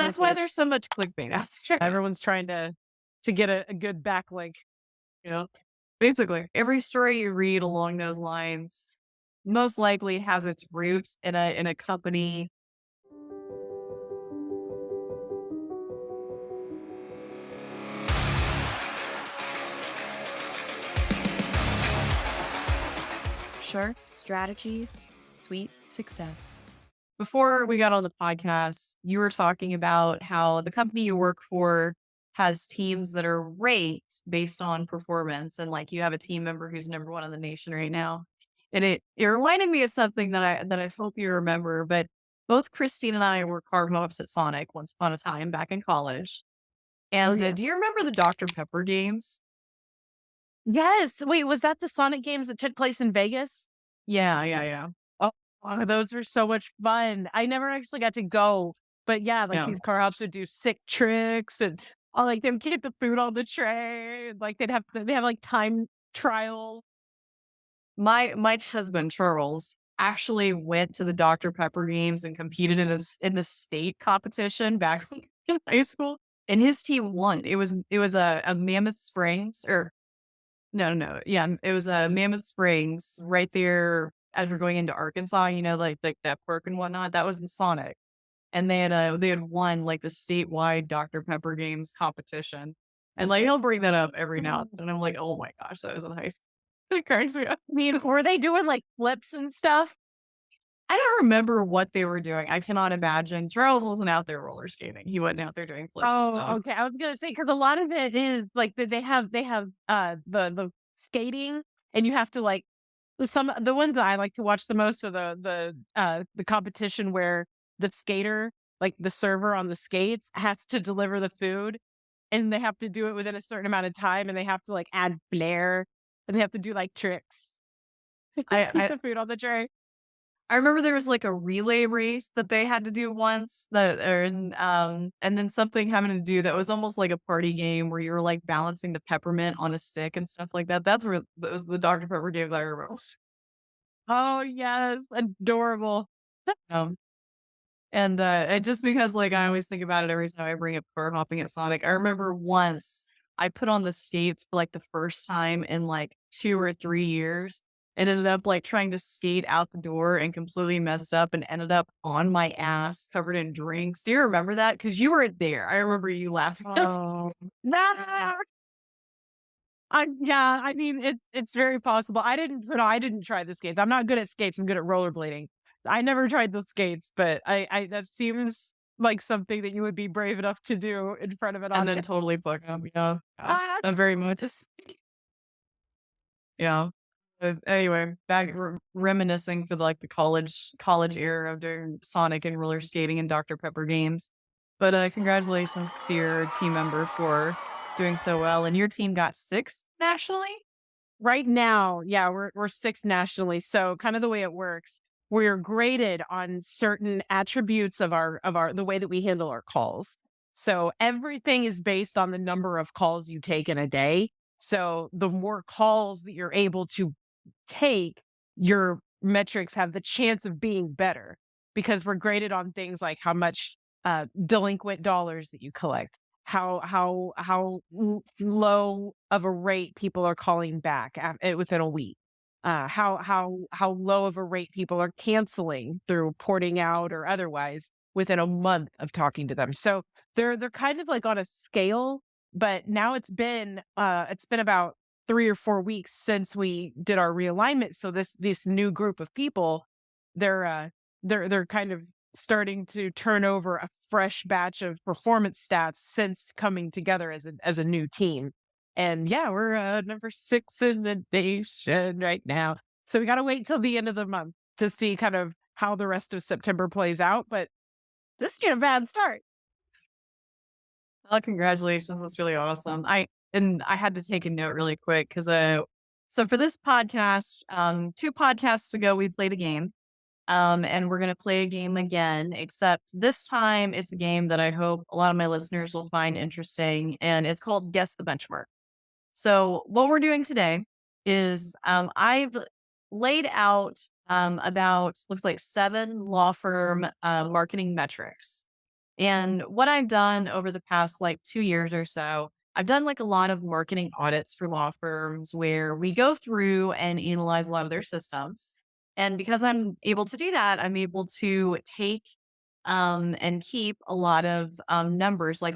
That's why there's so much clickbait out there. Everyone's trying to get a good backlink, you know? Basically, every story you read along those lines most likely has its roots in a company. Sure. Strategies, sweet success. Before we got on the podcast, you were talking about how the company you work for has teams that are ranked based on performance, and like you have a team member who's number one in the nation right now. And it reminded me of something that I hope you remember. But both Christine and I were carb hops at Sonic once upon a time back in college. Oh, And yeah. do you remember the Dr. Pepper games? Yes. Wait, was that the Sonic games that took place in Vegas? Yeah, yeah, yeah, Oh, those were so much fun. I never actually got to go, but yeah, like yeah. these car hops would do sick tricks and like they'd get the food on the tray. Like they have like time trial. My husband, Charles, actually went to the Dr. Pepper games and competed in the state competition back in high school, and his team won. It was a Mammoth Springs or yeah, it was a Mammoth Springs right there as we're going into Arkansas, like that park and whatnot. That was the Sonic, and they had won like the statewide Dr. Pepper games competition, and like he'll bring that up every now and then, and I'm like, oh my gosh, that was in high school. Crazy. I mean, were they doing like flips and stuff? I don't remember what they were doing. I cannot imagine. Charles wasn't out there roller skating. He wasn't out there doing flips and Oh, stuff. okay. I was gonna say because a lot of it is like they have the skating and you have to like the ones that I like to watch the most are the competition where the skater, like the server on the skates, has to deliver the food and they have to do it within a certain amount of time and they have to like add flair and they have to do like tricks. I, Keep I the food on the tray. I remember there was like a relay race that they had to do once and then something having to do that was almost like a party game where you were like balancing the peppermint on a stick and stuff like that. That was the Dr. Pepper games I remember. Oh yes, adorable. Um, and just because like I always think about it every time I bring up car hopping at Sonic. I remember once I put on the skates for like the first time in like 2 or 3 years and ended up like trying to skate out the door and completely messed up and ended up on my ass covered in drinks. Do you remember that? Because you were there. I remember you laughing. Oh no. Yeah, I mean, it's very possible. I didn't try the skates. I'm not good at skates. I'm good at rollerblading. I never tried the skates, but I that seems like something that you would be brave enough to do in front of an And then audience. totally fuck up. Yeah. Yeah. Ah, Very much. Yeah. Anyway, back reminiscing for like the college era of doing Sonic and roller skating and Dr. Pepper games. But congratulations to your team member for doing so well. And your team got sixth nationally. right now, yeah, we're sixth nationally. So kind of the way it works, we're graded on certain attributes of our the way that we handle our calls. So everything is based on the number of calls you take in a day. So the more calls that you're able to take, your metrics have the chance of being better because we're graded on things like how much delinquent dollars that you collect, how low of a rate people are calling back within a week, how low of a rate people are canceling through porting out or otherwise within a month of talking to them. So they're kind of like on a scale, but now it's been about 3 or 4 weeks since we did our realignment. So this new group of people, they're uh they're kind of starting to turn over a fresh batch of performance stats since coming together as a new team. And yeah, we're number 6 in the nation right now. So we got to wait till the end of the month to see kind of how the rest of September plays out. But this is a bad start. Well, congratulations. That's really awesome. I had to take a note really quick because so for this podcast, 2 podcasts ago we played a game. And we're gonna play a game again, except this time it's a game that I hope a lot of my listeners will find interesting, and it's called Guess the Benchmark. So what we're doing today is I've laid out about looks like 7 law firm marketing metrics. And what I've done over the past like 2 years or so, I've done like a lot of marketing audits for law firms where we go through and analyze a lot of their systems. And because I'm able to do that, I'm able to take and keep a lot of numbers, like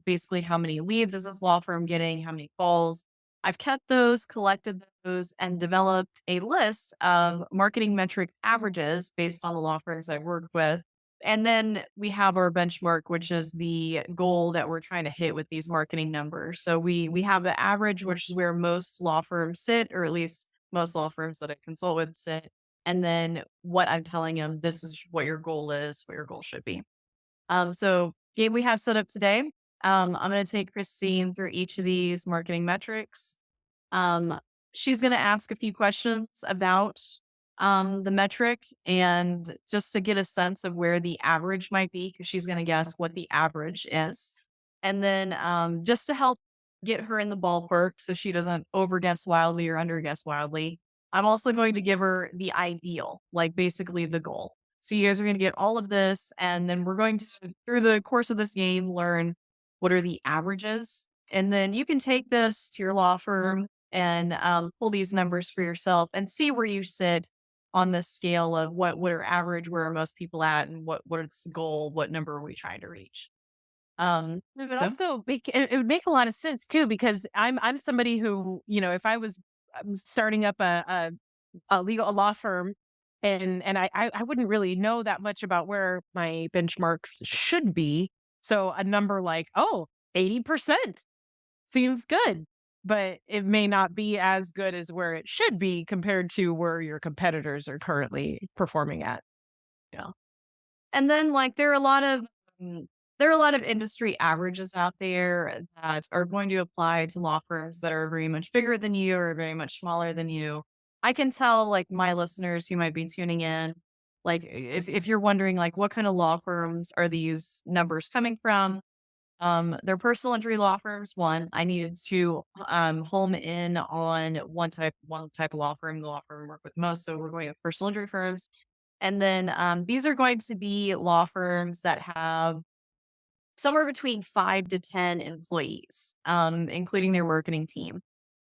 basically how many leads is this law firm getting, how many calls. I've kept those, collected those, and developed a list of marketing metric averages based on the law firms I've worked with. And then we have our benchmark, which is the goal that we're trying to hit with these marketing numbers. So we have the average, which is where most law firms sit, or at least most law firms that I consult with sit. And then what I'm telling them, this is what your goal is, what your goal should be. So game we have set up today. I'm going to take Christine through each of these marketing metrics. Um, she's going to ask a few questions about the metric and just to get a sense of where the average might be, because she's going to guess what the average is. And then just to help get her in the ballpark so she doesn't over guess wildly or under guess wildly, I'm also going to give her the ideal, like basically the goal. So you guys are going to get all of this, and then we're going to, through the course of this game, learn what are the averages. And then you can take this to your law firm and pull these numbers for yourself and see where you sit on the scale of what are average, where are most people at, and what is the goal, what number are we trying to reach. It would So also make it would make a lot of sense too, because I'm somebody who, if I was starting up a law firm, and I wouldn't really know that much about where my benchmarks should be. So a number like, oh, 80% seems good, but it may not be as good as where it should be compared to where your competitors are currently performing at. yeah. And then, like, mm, there are a lot of industry averages out there that are going to apply to law firms that are very much bigger than you or very much smaller than you. I can tell, like, my listeners who might be tuning in, like, if you're wondering, like, what kind of law firms are these numbers coming from? They're personal injury law firms. One, I needed to home in on one type of law firm, the law firm I work with most. So we're going with personal injury firms. And then these are going to be law firms that have somewhere between 5 to 10 employees, including their marketing team,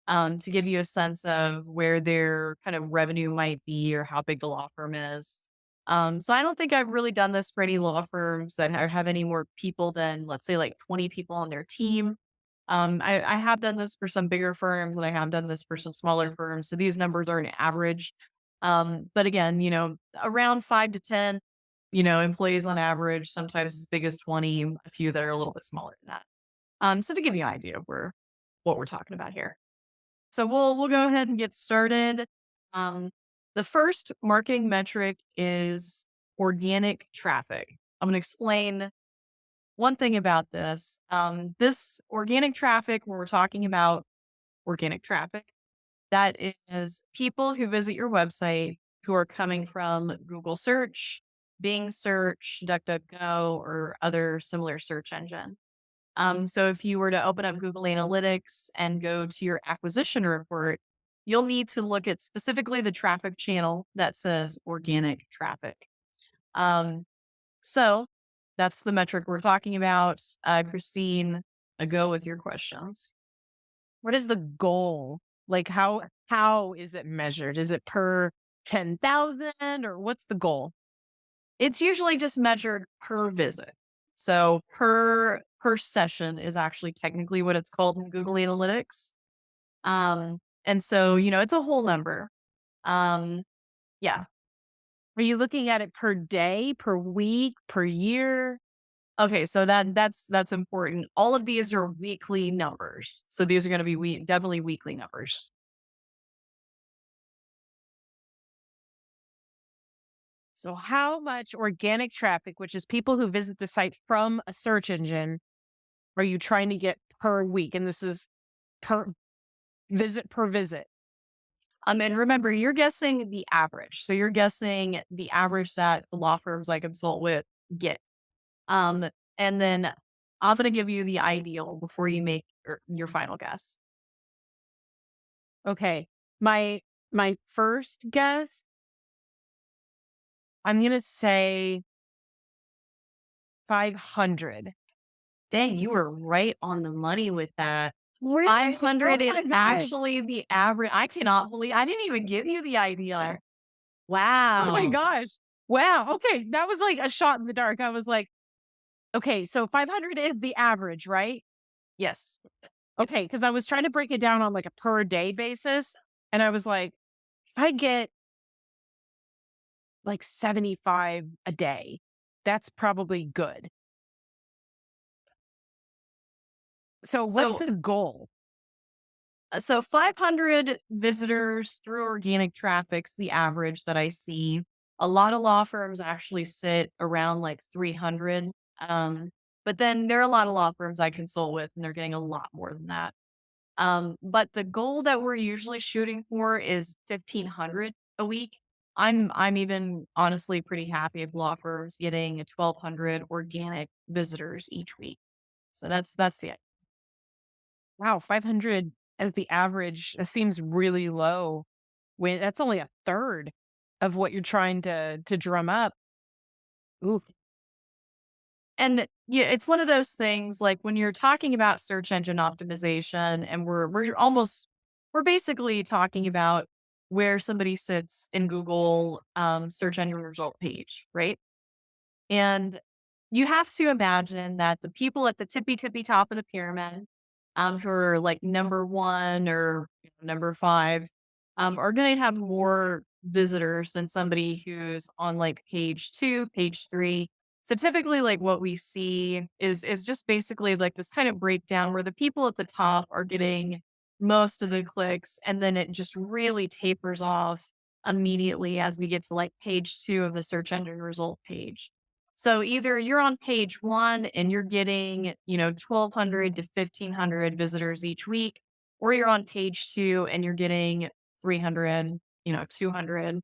to give you a sense of where their kind of revenue might be or how big the law firm is. So I don't think I've really done this for any law firms that have any more people than, let's say, like 20 people on their team. I have done this for some bigger firms and I have done this for some smaller firms. So these numbers are an average. But again, around 5 to 10, employees on average, sometimes as big as 20, a few that are a little bit smaller than that. So to give you an idea of what we're talking about here. So we'll go ahead and get started. Um, the first marketing metric is organic traffic. I'm going to explain one thing about this. This organic traffic, when we're talking about organic traffic, that is people who visit your website who are coming from Google search, Bing search, DuckDuckGo, or other similar search engine. So if you were to open up Google Analytics and go to your acquisition report, you'll need to look at specifically the traffic channel that says organic traffic. Um, so that's the metric we're talking about. Christine, go with your questions. What is the goal? Like how is it measured? Is it per 10,000 or what's the goal? It's usually just measured per visit. So per session is actually technically what it's called in Google Analytics. And so, it's a whole number. Um, yeah. Are you looking at it per day, per week, per year? Okay, so that's important. All of these are weekly numbers. So these are going to be definitely weekly numbers. So how much organic traffic, which is people who visit the site from a search engine, are you trying to get per week? And this is per visit per visit. And remember, you're guessing the average. So you're guessing the average that the law firms I consult with get. Um, and then I'm going to give you the ideal before you make your final guess. Okay. My first guess, I'm gonna say 500. Dang, you were right on the money with that. Really? Oh 500 is my gosh. actually the average. I cannot believe I didn't even give you the idea. Oh my Wow. gosh. Wow. Okay. That was like a shot in the dark. I was like, okay, so 500 is the average, right? Yes. Okay. Cause I was trying to break it down on like a per day basis. And I was like, if I get like 75 a day, that's probably good. So what's So the goal? so 500 visitors through organic traffic's the average that I see. A lot of law firms actually sit around like 300. But then there are a lot of law firms I consult with and they're getting a lot more than that. But the goal that we're usually shooting for is 1,500 a week. I'm even honestly pretty happy if law firms getting a 1,200 organic visitors each week. So that's the Wow, 500 as the average, that seems really low when that's only a third of what you're trying to drum up. Ooh, And yeah, it's one of those things like when you're talking about search engine optimization and we're basically talking about where somebody sits in Google search engine result page, right? And you have to imagine that the people at the tippy top of the pyramid, who are like number one or number five, are going to have more visitors than somebody who's on like page two, page three. So typically, like what we see is just basically like this kind of breakdown where the people at the top are getting most of the clicks, and then it just really tapers off immediately as we get to like page two of the search engine result page. So either you're on page one and you're getting, 1,200 to 1,500 visitors each week, or you're on page two and you're getting 300, 200,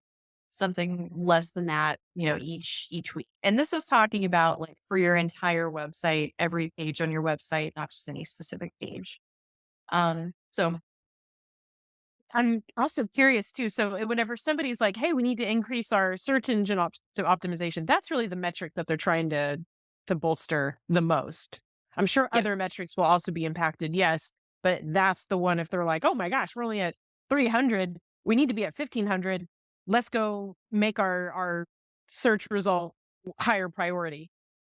something less than that, each week. And this is talking about like for your entire website, every page on your website, not just any specific page. So I'm also curious too. So whenever somebody's like, "Hey, we need to increase our search engine optimization," that's really the metric that they're trying to bolster the most. I'm sure yeah, other metrics will also be impacted, yes, but that's the one if they're like, "Oh my gosh, we're only at 300, we need to be at 1,500. Let's go make our search result higher priority."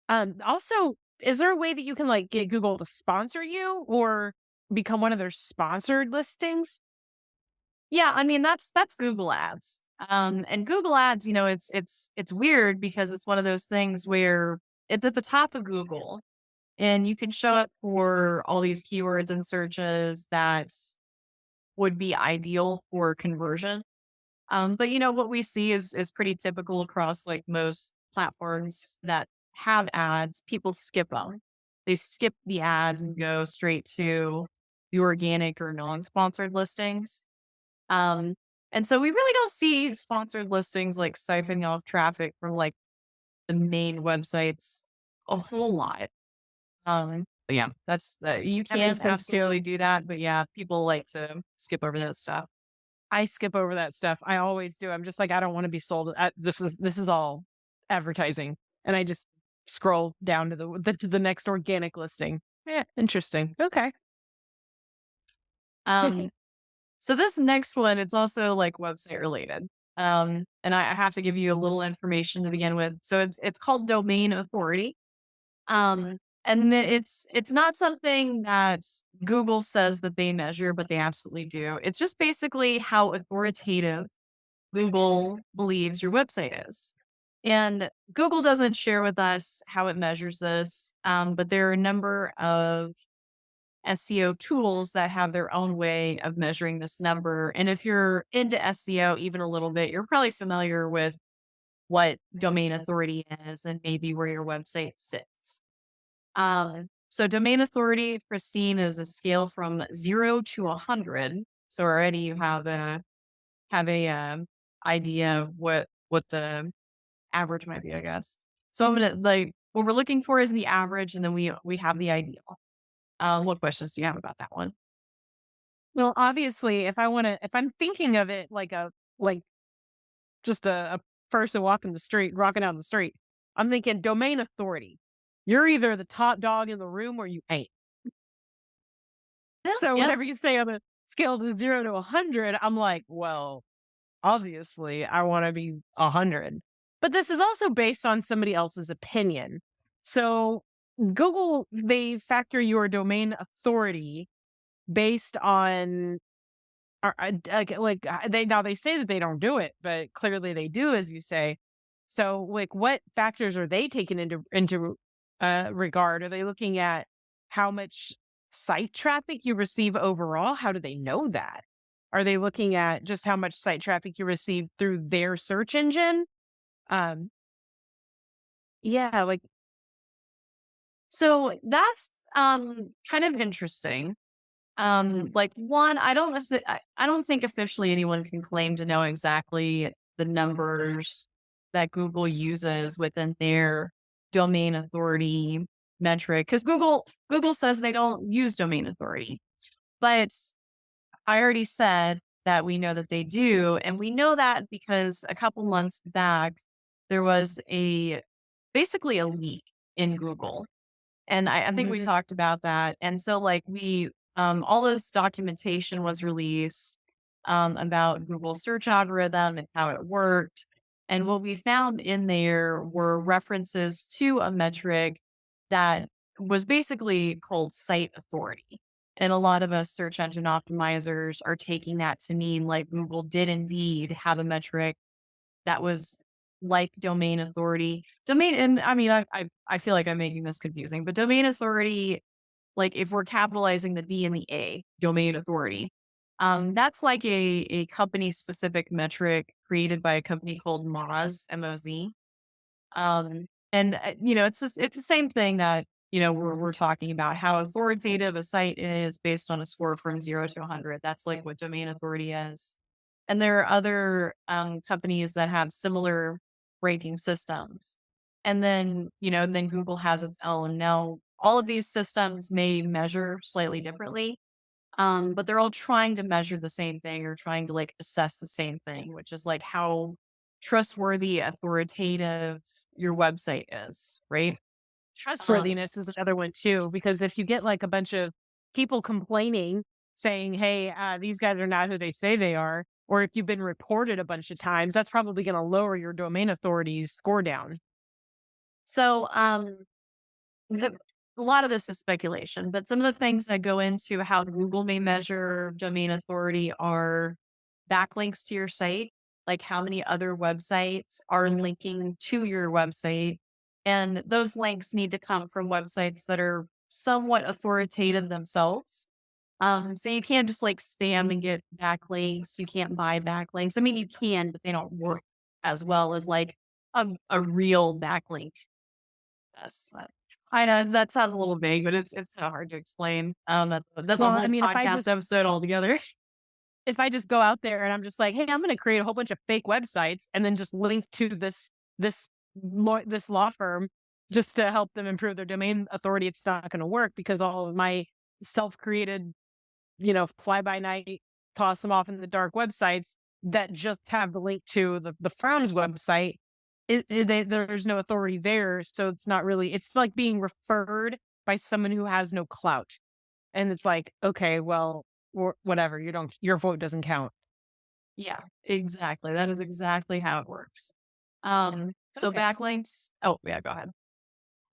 Also, is there a way that you can like get Google to sponsor you or become one of their sponsored listings? yeah, I mean that's Google Ads. And Google Ads, it's weird because it's one of those things where it's at the top of Google and you can show up for all these keywords and searches that would be ideal for conversion. But what we see is pretty typical across like most platforms that have ads. People skip them. They skip the ads and go straight to the organic or non-sponsored listings. Um, and so we really don't see sponsored listings like siphoning off traffic from like the main websites a whole lot. But yeah, you That can makes sense too. absolutely do that. But yeah, people like to skip over that stuff. I skip over that stuff. I always do. I'm just like, I don't want to be sold. This is all advertising, and I just scroll down to the next organic listing. Yeah, interesting. Okay. Um, So this next one, it's also like website related. And I have to give you a little information to begin with. So it's called domain authority. And then it's not something that Google says that they measure, but they absolutely do. It's just basically how authoritative Google believes your website is. And Google doesn't share with us how it measures this, but there are a number of SEO tools that have their own way of measuring this number. And if you're into SEO even a little bit, you're probably familiar with what domain authority is and maybe where your website sits. So domain authority, Christine, is a scale from 0 to 100. So already you have a idea of what the average might be, I guess. So I'm gonna like what we're looking for is the average, and then we have the ideal. What questions do you have about that one? Well, obviously, if I'm thinking of it like like just a person walking the street, rocking down the street, I'm thinking domain authority. You're either the top dog in the room or you ain't. Yeah, So yep. whenever you say on a scale of 0 to 100, I'm like, well, obviously I want to be 100. But this is also based on somebody else's opinion. So Google, they factor your domain authority based on they now they say that they don't do it, but clearly they do, as you say. So, like, what factors are they taking into regard? Are they looking at how much site traffic you receive overall? How do they know that? Are they looking at just how much site traffic you receive through their search engine? Um, yeah, like, So that's kind of interesting. Like one, I don't think officially anyone can claim to know exactly the numbers that Google uses within their domain authority metric because Google says they don't use domain authority. But I already said that we know that they do, and we know that because a couple months back there was a basically a leak in Google, and I think we mhm, talked about that. And so, like, all of this documentation was released about Google search algorithm and how it worked. And what we found in there were references to a metric that was basically called site authority. And a lot of us search engine optimizers are taking that to mean like Google did indeed have a metric that was like domain authority. Domain, and I mean, I feel like I'm making this confusing, but domain authority, like if we're capitalizing the D and the A, domain authority, that's like a company specific metric created by a company called Moz, MOZ. And it's the same thing that we're talking about how authoritative a site is based on a score from 0 to 100. That's like what domain authority is. And there are other companies that have similar ranking systems. And then then Google has its own. Now, all of these systems may measure slightly differently, but they're all trying to measure the same thing or trying to like assess the same thing, which is like how trustworthy, authoritative your website is, right? Um, trustworthiness is another one too, because if you get like a bunch of people complaining saying, "Hey, these guys are not who they say they are," or if you've been reported a bunch of times, that's probably going to lower your domain authority's score down. so the a lot of this is speculation, but some of the things that go into how Google may measure domain authority are backlinks to your site, like how many other websites are linking to your website. And those links need to come from websites that are somewhat authoritative themselves. So you can't just like spam and get backlinks. You can't buy backlinks. I mean, you can, but they don't work as well as like a real backlink. I know that sounds a little vague, but it's kinda hard to explain. That's a Well, I whole mean, podcast episode altogether. if I just go out there and I'm just like, "Hey, I'm going to create a whole bunch of fake websites and then just link to this this law firm just to help them improve their domain authority," it's not going to work because all of my self-created, fly by night, toss them off in the dark websites that just have the link to the firm's website. There's no authority there, so it's not really. It's like being referred by someone who has no clout, and it's like, okay, well, or whatever. Your vote doesn't count. Yeah, exactly. That is exactly how it works. So Okay. backlinks. Oh, yeah, go ahead.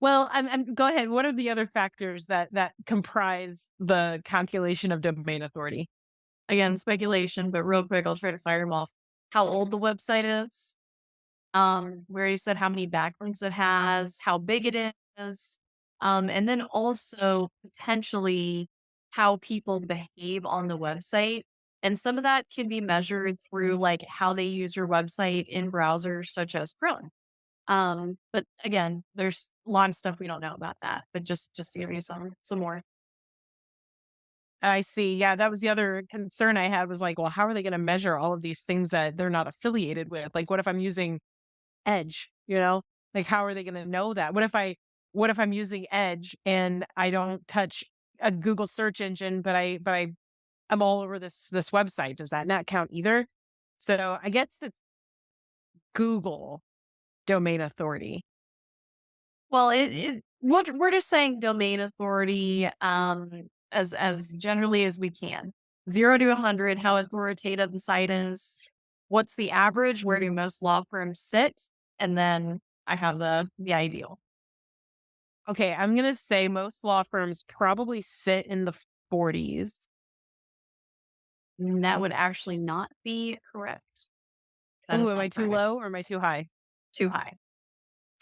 Well, go ahead. What are the other factors that comprise the calculation of domain authority? Again, speculation, but real quick, I'll try to fire them off. How old the website is. Where you said how many backlinks it has, how big it is, and then also potentially how people behave on the website. And some of that can be measured through like how they use your website in browsers such as Chrome. But again, there's a lot of stuff we don't know about that. But just to give you some more. I see. Yeah, that was the other concern I had was like, well, how are they going to measure all of these things that they're not affiliated with? Like, what if I'm using Edge, Like how are they gonna know that? What if I'm using Edge and I don't touch a Google search engine, but I'm all over this website. Does that not count either? So I guess it's Google domain authority. Well, it is. we're just saying domain authority, as generally as we can. 0 to 100, how authoritative the site is. What's the average? Where do most law firms sit? And then I have the ideal. Okay, I'm gonna say most law firms probably sit in the 40s. That would actually not be correct. That Oh, is am I not too correct. low or am I too high? Too high.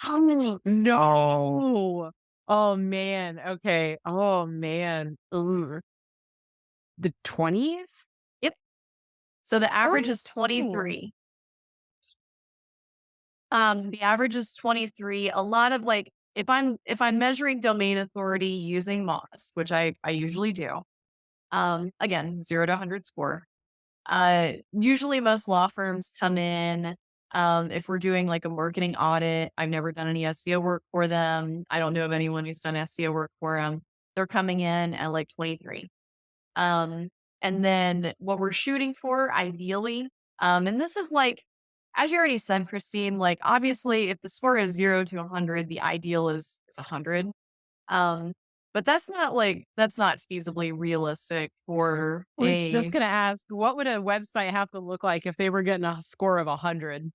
Oh, no. Oh man. Okay. Oh man. Ugh. The 20s? Yep. So the average is Oh. 23. The average is 23. A lot of like if I'm measuring domain authority using Moz, which I usually do, again, 0 to 100 score. Usually most law firms come in, if we're doing like a marketing audit. I've never done any SEO work for them. I don't know of anyone who's done SEO work for them. They're coming in at like 23. Um, and then what we're shooting for ideally, and this is like, as you already said, Christine, like obviously if the score is 0 to 100, the ideal is 100. Um, but that's not feasibly realistic for I was just a gonna ask, what would a website have to look like if they were getting a score of 100?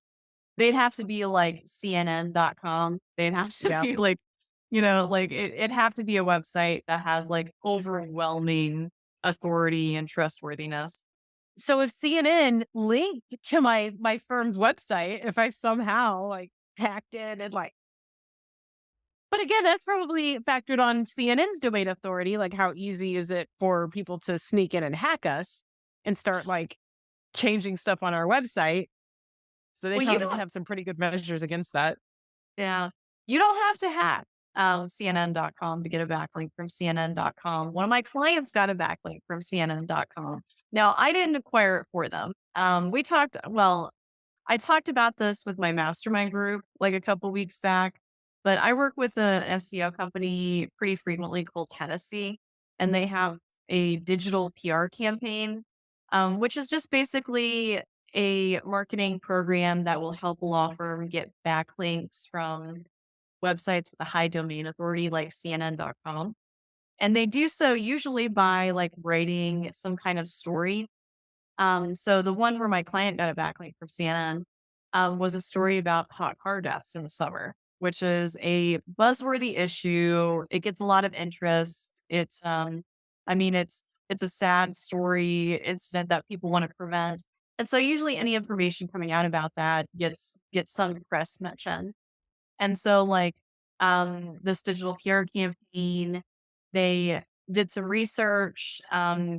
they'd have to be like CNN.com. They'd have to Yeah. be like, like it'd have to be a website that has like overwhelming authority and trustworthiness. So if CNN linked to my firm's website, if I somehow like hacked in and like, but again, that's probably factored on CNN's domain authority. Like, how easy is it for people to sneak in and hack us and start like changing stuff on our website? So they Well, you probably don't have some pretty good measures against that. Yeah. You don't have to hack CNN.com to get a backlink from CNN.com. One of my clients got a backlink from CNN.com. Now, I didn't acquire it for them. I talked about this with my mastermind group like a couple weeks back, but I work with an SEO company pretty frequently called Hennessy, and they have a digital PR campaign, which is just basically a marketing program that will help a law firm get backlinks from websites with a high domain authority like CNN.com. And they do so usually by like writing some kind of story. So the one where my client got a backlink from CNN was a story about hot car deaths in the summer, which is a buzzworthy issue. It gets a lot of interest. I mean, it's a sad story incident that people want to prevent, and so usually any information coming out about that gets some press mention. And so, like, this digital PR campaign, they did some research,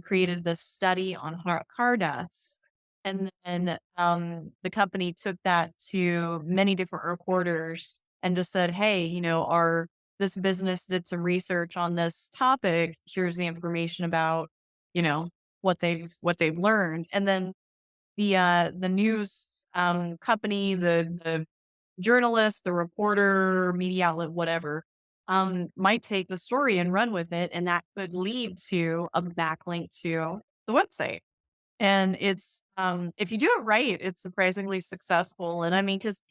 created this study on car deaths. And then the company took that to many different reporters and just said, hey, this business did some research on this topic. Here's the information about, you know, what they've learned. And then the news company, the journalist, the reporter, media outlet, whatever, might take the story and run with it. And that could lead to a backlink to the website. And if you do it right, it's surprisingly successful. And I mean, because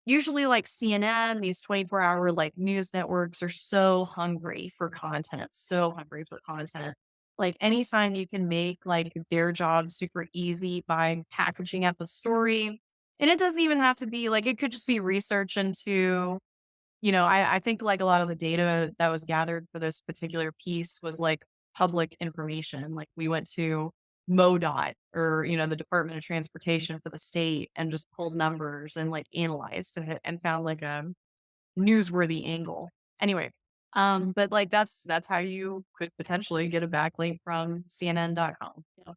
usually like CNN, these 24-hour like news networks are so hungry for content, so hungry for content. Like anytime you can make like their job super easy by packaging up a story. And it doesn't even have to be like it could just be research into, I think like a lot of the data that was gathered for this particular piece was like public information. Like we went to MoDOT or, the Department of Transportation for the state and just pulled numbers and like analyzed it and found like a newsworthy angle. Anyway, but like that's how you could potentially get a backlink from CNN.com. Yeah.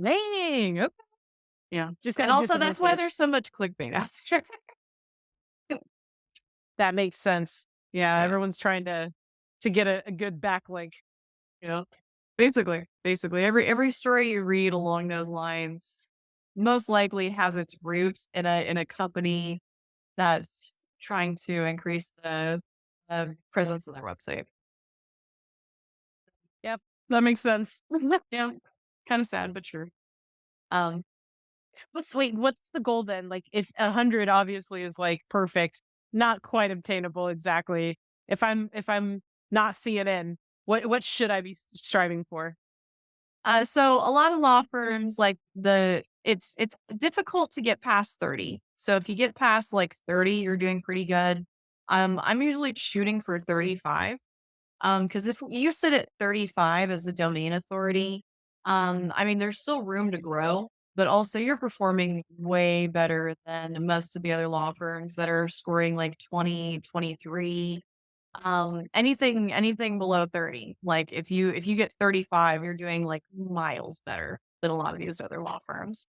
Dang. Okay. Yeah. Just got And to do also some that's why research. there's so much clickbait out there. That makes sense. Yeah, Yeah. everyone's trying to get a good backlink. Yeah. Basically, every story you read along those lines most likely has its roots in a company that's trying to increase the presence of their website. Yep, that makes sense. Yeah, kind of sad, but true. Um, What's the goal then? Like, if 100 obviously is like perfect, not quite obtainable exactly. If I'm not CNN, what should I be striving for? So a lot of law firms like it's difficult to get past 30. So if you get past like 30, you're doing pretty good. I'm usually shooting for 35. Because if you sit at 35 as the domain authority, I mean, there's still room to grow, but also you're performing way better than most of the other law firms that are scoring like 20, 23. Anything below 30. Like if you get 35, you're doing like miles better than a lot of these other law firms.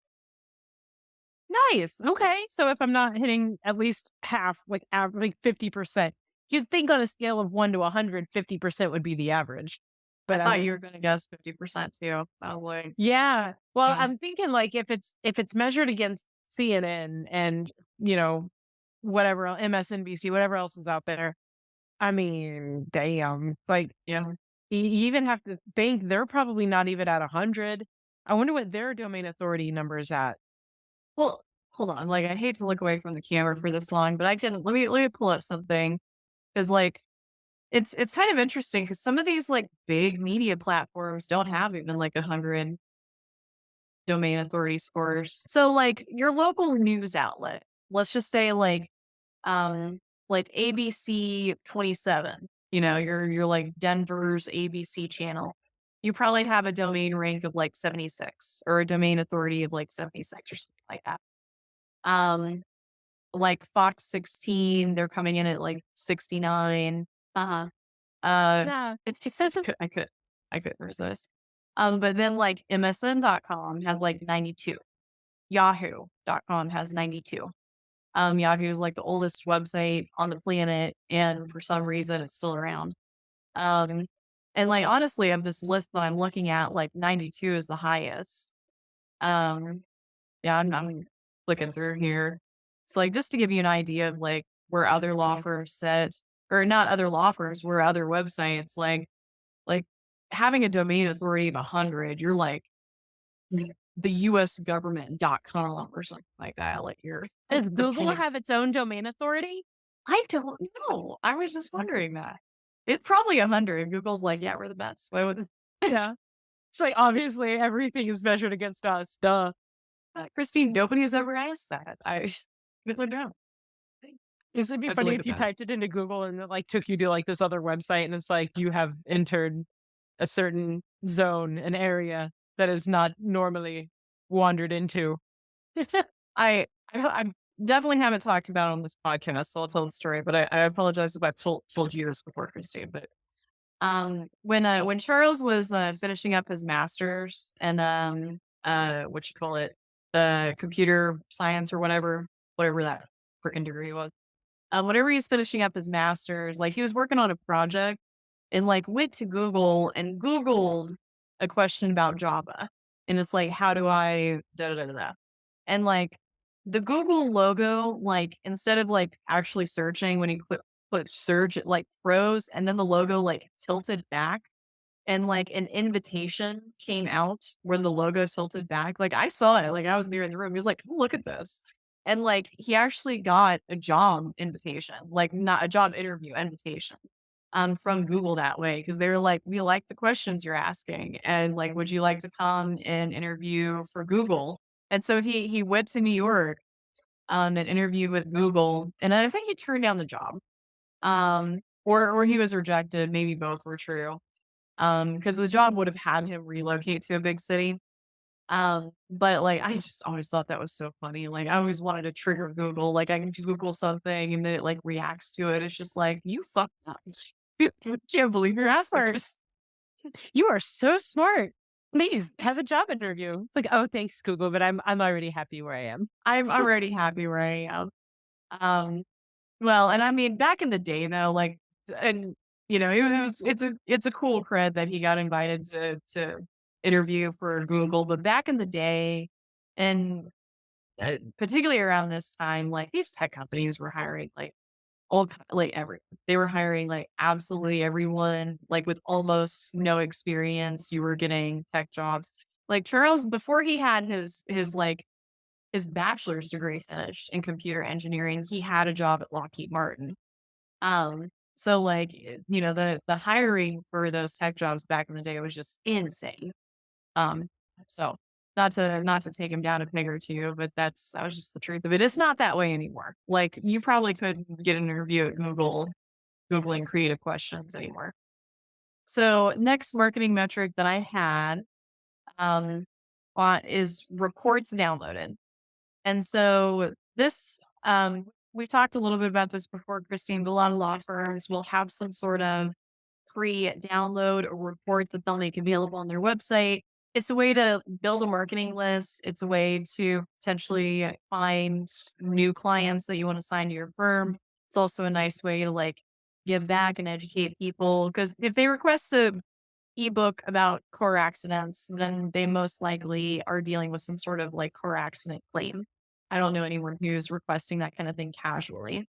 Nice. Okay. So if I'm not hitting at least half, like average, like 50%, you'd think on a scale of 1 to 100, 50% would be the average. I But thought you were gonna guess 50% too. I was like, yeah. Well, yeah. I'm thinking like if it's measured against CNN and you know whatever MSNBC, whatever else is out there. I mean, damn. Like Yeah. you even have to think they're probably not even at 100. I wonder what their domain authority number is at. Well, hold on. Like I hate to look away from the camera for this long, but I can let me pull up something because like it's kind of interesting because some of these like big media platforms don't have even like 100 domain authority scores. So like your local news outlet, let's just say like ABC 27, you're like Denver's ABC channel. You probably have a domain rank of like 76 or a domain authority of like 76 or something like that. Um like Fox 16, they're coming in at like 69. Uh-huh. Yeah. I could resist. But then like MSN.com has like 92. Yahoo.com has 92. Yahoo is like the oldest website on the planet, and for some reason it's still around. Um, and like honestly, of this list that I'm looking at, like 92 is the highest. Um, yeah, I'm looking through here. So like just to give you an idea of like where other law firms sit, or not other law firms, where other websites like having a domain authority of 100, you're like the US government.com or something like that. Like you're Does the Google pinnacle. have its own domain authority? I don't know. I was just wondering that. It's probably 100. Google's like, yeah, we're the best. Why would Yeah. It's like obviously everything is measured against us. Duh. Christine, nobody has ever asked that. I really don't. This would be I have to funny look if at you that. typed it into Google and it like took you to like this other website and it's like you have entered a certain zone, an area that is not normally wandered into. I definitely haven't talked about it on this podcast, so I'll tell the story. But I apologize if I've told you this before, Christine. But when Charles was finishing up his master's and what you call it, the computer science or whatever that freaking degree was. Whenever he was finishing up his master's, like he was working on a project and like went to Google and Googled a question about Java. And it's like, how do I da da da da? And like the Google logo, like instead of like actually searching when you put search, it like froze and then the logo like tilted back and like an invitation came out where the logo tilted back. Like I saw it, like I was there in the room. He was like, "Come look at this." And like he actually got a job invitation, like not a job interview invitation from Google that way. Cause they were like, we like the questions you're asking. And like, would you like to come and interview for Google? And so he went to New York and interviewed with Google. And I think he turned down the job. Or he was rejected. Maybe both were true because the job would have had him relocate to a big city. But like I just always thought that was so funny. Like I always wanted to trigger Google. Like I can Google something and then it like reacts to it. It's just like you fucked up. I can't believe you're asking Smart. this. You are so smart. Leave. Have a job interview. It's like, oh, thanks, Google, but I'm already happy where I am. I'm already happy where I am. Um, well, and I mean back in the day though, like and it's a cool cred that he got invited to interview for Google. But back in the day, and particularly around this time, like these tech companies were hiring like like everyone. They were hiring like absolutely everyone, like with almost no experience. You were getting tech jobs. Like Charles, before he had his bachelor's degree finished in computer engineering, he had a job at Lockheed Martin. Um, So like, the hiring for those tech jobs back in the day was just insane. Um, so not to take him down a peg or two, but that was just the truth of it. It's not that way anymore. Like you probably couldn't get an interview at Googling creative questions anymore. So next marketing metric that I had um is reports downloaded. And so this we talked a little bit about this before, Christine, but a lot of law firms will have some sort of free download or report that they'll make available on their website. It's a way to build a marketing list. It's a way to potentially find new clients that you want to sign to your firm. It's also a nice way to like give back and educate people because if they request a ebook about car accidents, then they most likely are dealing with some sort of like car accident claim. I don't know anyone who's requesting that kind of thing casually.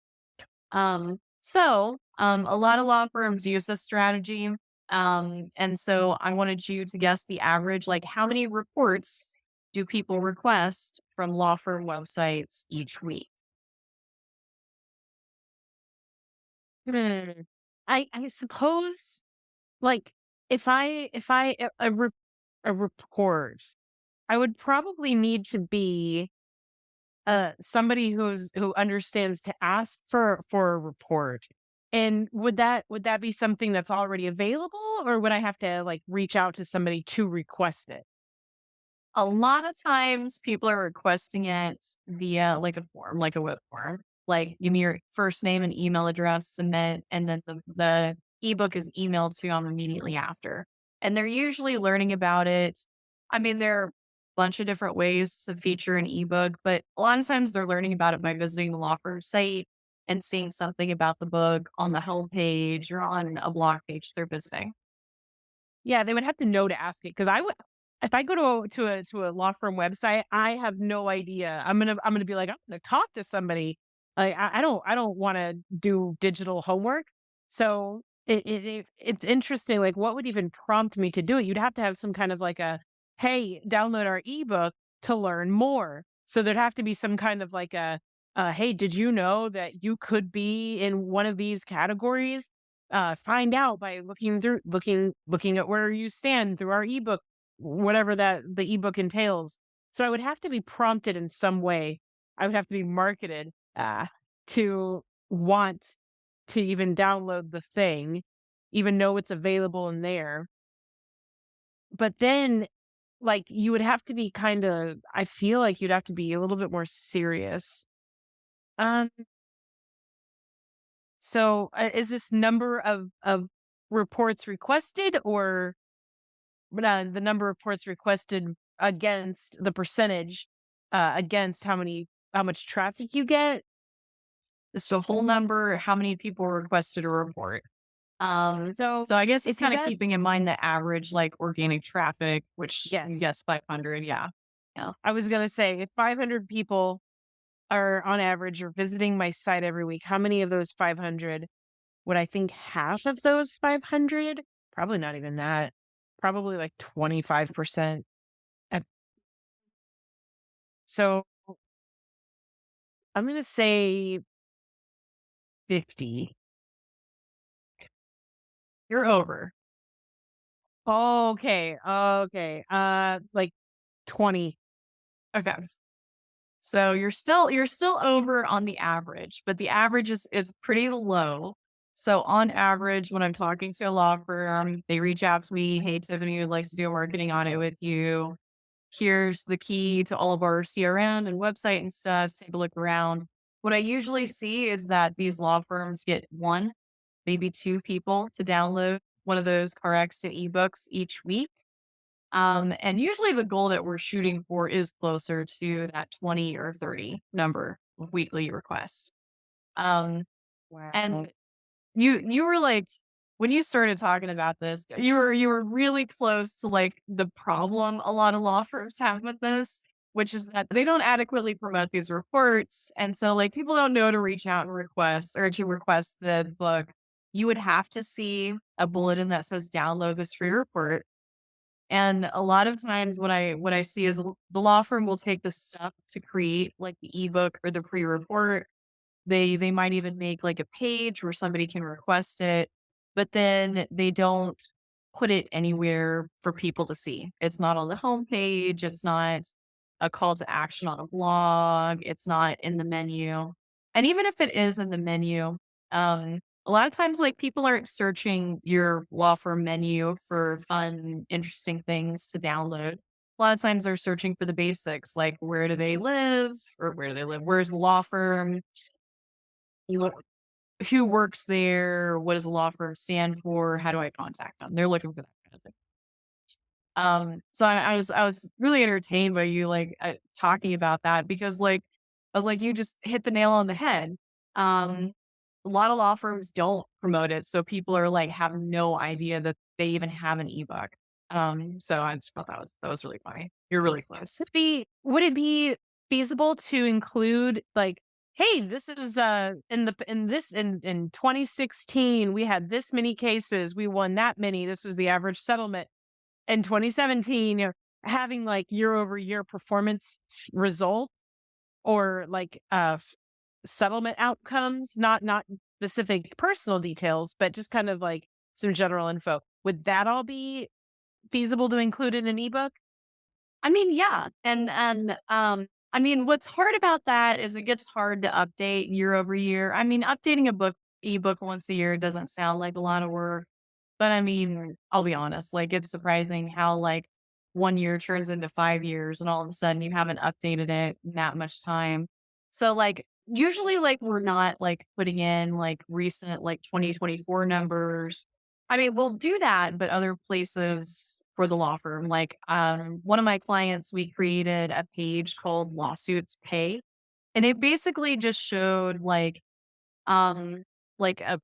A lot of law firms use this strategy. And so I wanted you to guess the average, like how many reports do people request from law firm websites each week? Hmm. I suppose, like, if I a report, I would probably need to be somebody who understands to ask for a report. And would that be something that's already available, or would I have to like reach out to somebody to request it? A lot of times people are requesting it via like a form, like a web form. Like give me your first name and email address, submit, and then the ebook is emailed to them immediately after. And they're usually learning about it. I mean, there are a bunch of different ways to feature an ebook, but a lot of times they're learning about it by visiting the law firm site and seeing something about the book on the homepage or on a blog page they're visiting. Yeah, they would have to know to ask it because I would if I go to a law firm website, I have no idea. I'm gonna be like, I'm gonna talk to somebody. Like I don't want to do digital homework. So it's interesting. Like, what would even prompt me to do it? You'd have to have some kind of like a, hey, download our ebook to learn more. So there'd have to be some kind of like a, hey, did you know that you could be in one of these categories? Find out by looking at where you stand through our ebook, whatever that the ebook entails. So I would have to be prompted in some way. I would have to be marketed to want to even download the thing, even know it's available in there. But then, like, you would have to be kind of. I feel like you'd have to be a little bit more serious. Um, so is this number of reports requested, or the number of reports requested against the percentage, against how much traffic you get? So whole number, how many people requested a report? So, So I guess it's if you kind of got keeping in mind the average like organic traffic, which yes, you guess 500. Yeah. Yeah. I was gonna say if 500 people are on average are visiting my site every week, how many of those 500 would I think half of those 500? Probably not even that. Probably like 25%. At So, I'm gonna say 50. You're over. Okay, okay, like 20. Okay. So you're still over on the average, but the average is pretty low. So on average, when I'm talking to a law firm, they reach out to me, hey Tiffany, would like to do a marketing audit with you. Here's the key to all of our CRM and website and stuff. Take a look around. What I usually see is that these law firms get one, maybe two people to download one of those car accident ebooks each week. And usually the goal that we're shooting for is closer to that 20 or 30 number of weekly requests. Um, Wow. and you were like when you started talking about this, you were really close to like the problem a lot of law firms have with this, which is that they don't adequately promote these reports. And so like people don't know to reach out and request or to request the book. You would have to see a bulletin that says download this free report. And a lot of times what I see is the law firm will take the stuff to create like the ebook or the free report They might even make like a page where somebody can request it, but then they don't put it anywhere for people to see. It's not on the homepage. It's not a call to action on a blog. It's not in the menu. And even if it is in the menu, a lot of times, like people aren't searching your law firm menu for fun, interesting things to download. A lot of times they're searching for the basics, like where do they live or where do they live? Where's the law firm? Who who works there? What does the law firm stand for? How do I contact them? They're looking for that kind of thing. So I was really entertained by you like talking about that because I was like you just hit the nail on the head. Um, a lot of law firms don't promote it, so people are like have no idea that they even have an ebook. So I just thought that was really funny. You're really close. Would it be feasible to include like, hey, this is in 2016 we had this many cases, we won that many, this was the average settlement. In 2017, having like year over year performance result or like settlement outcomes, not specific personal details, but just kind of like some general info. Would that all be feasible to include in an ebook? I mean, yeah, I mean, what's hard about that is it gets hard to update year over year. I mean, updating a ebook once a year doesn't sound like a lot of work, but I mean, I'll be honest, like it's surprising how like 1 year turns into 5 years, and all of a sudden you haven't updated it in that much time. So like usually, like we're not like putting in like recent like 2024 numbers. I mean, we'll do that, but other places for the law firm, like, one of my clients, we created a page called Lawsuits Pay, and it basically just showed um, like a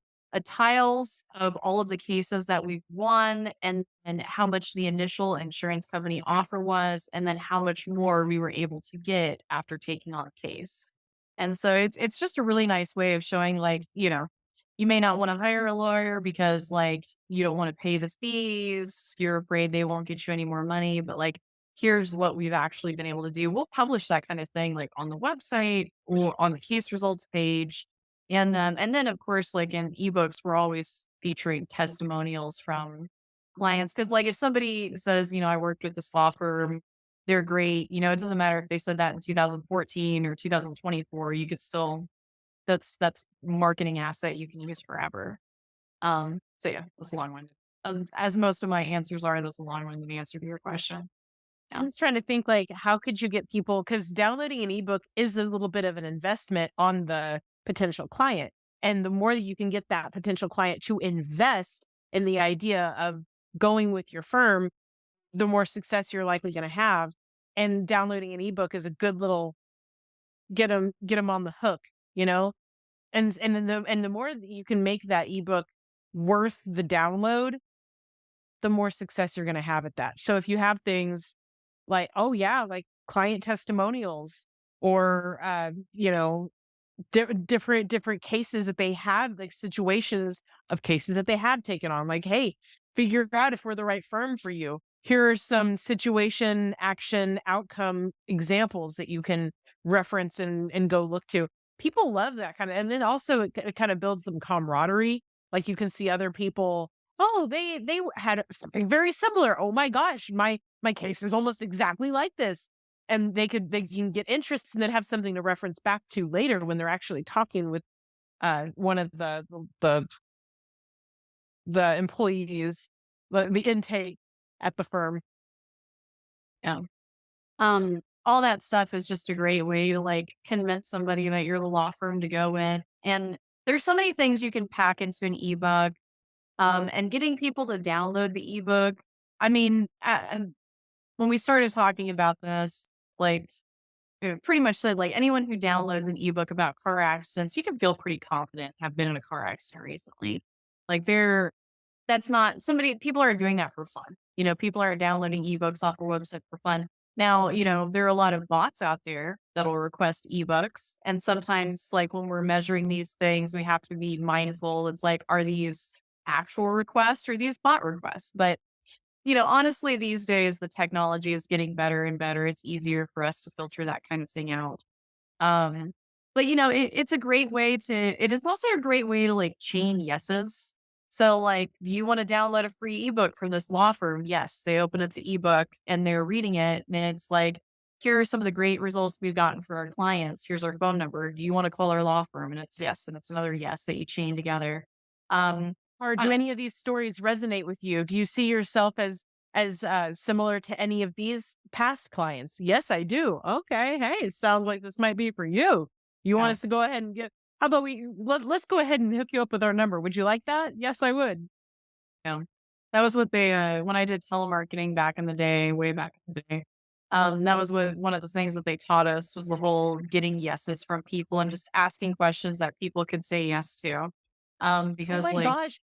tiles of all of the cases that we've won and how much the initial insurance company offer was, and then how much more we were able to get after taking on a case. And so it's just a really nice way of showing like, you may not want to hire a lawyer because like you don't want to pay the fees, you're afraid they won't get you any more money, but like here's what we've actually been able to do. We'll publish that kind of thing like on the website or on the case results page, and then, of course, like in ebooks, we're always featuring testimonials from clients. Cause like if somebody says, I worked with this law firm, they're great. It doesn't matter if they said that in 2014 or 2024, you could still, that's marketing asset you can use forever. So yeah, that's a long one. As most of my answers are, that's a long winded answer to your question. I'm Yeah. just trying to think like how could you get people because downloading an ebook is a little bit of an investment on the potential client. And the more that you can get that potential client to invest in the idea of going with your firm, the more success you're likely going to have. And downloading an ebook is a good little get them on the hook, you know? And the more that you can make that ebook worth the download, the more success you're going to have at that. So if you have things like, oh yeah, like client testimonials or different cases that they had, like situations of cases that they had taken on. Like, hey, figure out if we're the right firm for you. Here are some situation, action, outcome examples that you can reference and go look to. People love that kind of, and then also it kind of builds some camaraderie. Like you can see other people. Oh, they had something very similar. Oh my gosh, my case is almost exactly like this and they can get interest and then have something to reference back to later when they're actually talking with one of the employees, the intake at the firm. Yeah. All that stuff is just a great way to like convince somebody that you're the law firm to go in. And there's so many things you can pack into an ebook. And getting people to download the ebook. I mean, when we started talking about this, like it pretty much said like anyone who downloads an ebook about car accidents, you can feel pretty confident have been in a car accident recently. Like that's not somebody people are doing that for fun. People are downloading ebooks off our website for fun. Now, there are a lot of bots out there that'll request ebooks. And sometimes, like when we're measuring these things, we have to be mindful. It's like, are these actual requests or these bot requests? But, honestly, these days the technology is getting better and better. It's easier for us to filter that kind of thing out. Um, But, it's a great way to it is also a great way to, like, chain yeses. So, like, "Do you wanna download a free ebook from this law firm?" Yes, they open up the ebook and they're reading it, and it's like, "Here are some of the great results we've gotten for our clients. Here's our phone number. Do you wanna call our law firm?" And it's yes, and it's another yes that you chain together. Um, Or do I any of these stories resonate with you? Do you see yourself as similar to any of these past clients? Yes, I do. Okay, hey, it sounds like this might be for you. You want yeah. us to go ahead and get? How about let's go ahead and hook you up with our number? Would you like that? Yes, I would. Yeah. That was what they, when I did telemarketing back in the day, way back in the day, that was what one of the things that they taught us was the whole getting yeses from people and just asking questions that people could say yes to. Oh Because my like, gosh,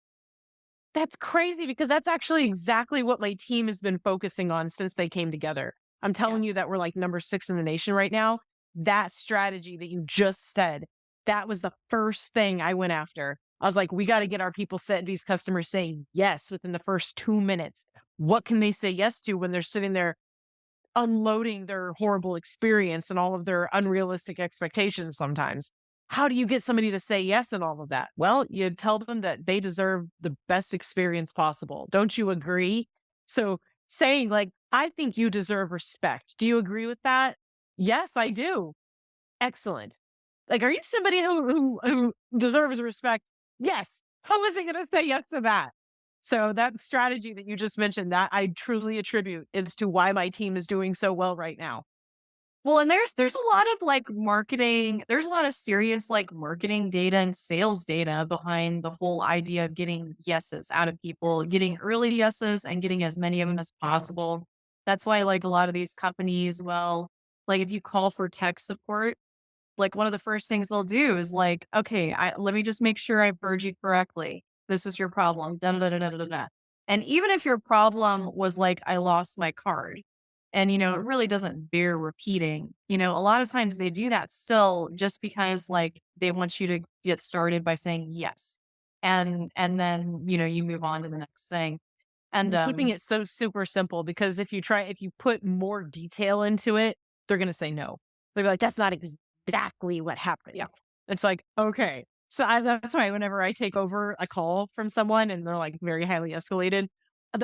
that's crazy because that's actually exactly what my team has been focusing on since they came together. I'm yeah, telling you that we're like number 6 in the nation right now. That strategy that you just said, that was the first thing I went after. I was like, we got to get our people set these customers saying yes within the first 2 minutes. What can they say yes to when they're sitting there unloading their horrible experience and all of their unrealistic expectations sometimes? How do you get somebody to say yes and all of that? Well, you tell them that they deserve the best experience possible. Don't you agree? So saying like, I think you deserve respect. Do you agree with that? Yes, I do. Excellent. Like, are you somebody who deserves respect? Yes. How is he going to say yes to that? So that strategy that you just mentioned, that I truly attribute is to why my team is doing so well right now. well, and there's a lot of like marketing. There's a lot of serious like marketing data and sales data behind the whole idea of getting yeses out of people, getting early yeses and getting as many of them as possible. That's why like a lot of these companies, well, like if you call for tech support, like one of the first things they'll do is like, okay, let me just make sure I've heard you correctly. This is your problem. Da, da, da, da, da, da, da. And even if your problem was like, I lost my card, and it really doesn't bear repeating. A lot of times they do that still just because like they want you to get started by saying yes. And then, you move on to the next thing. And You're keeping it so super simple because if you put more detail into it, they're gonna say no. They're like, "That's not exactly what yeah. happened." It's like, "Okay." So that's why whenever I take over a call from someone and they're like very highly escalated,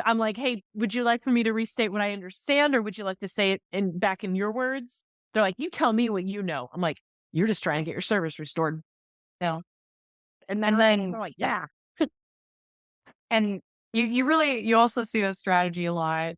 I'm like, "Hey, would you like for me to restate what I understand, or would you like to say it back in your words?" They're like, "You tell me what you know." I'm like, "You're just trying to get your service restored." No. And And they're then like, "Yeah." And you also see that strategy a lot.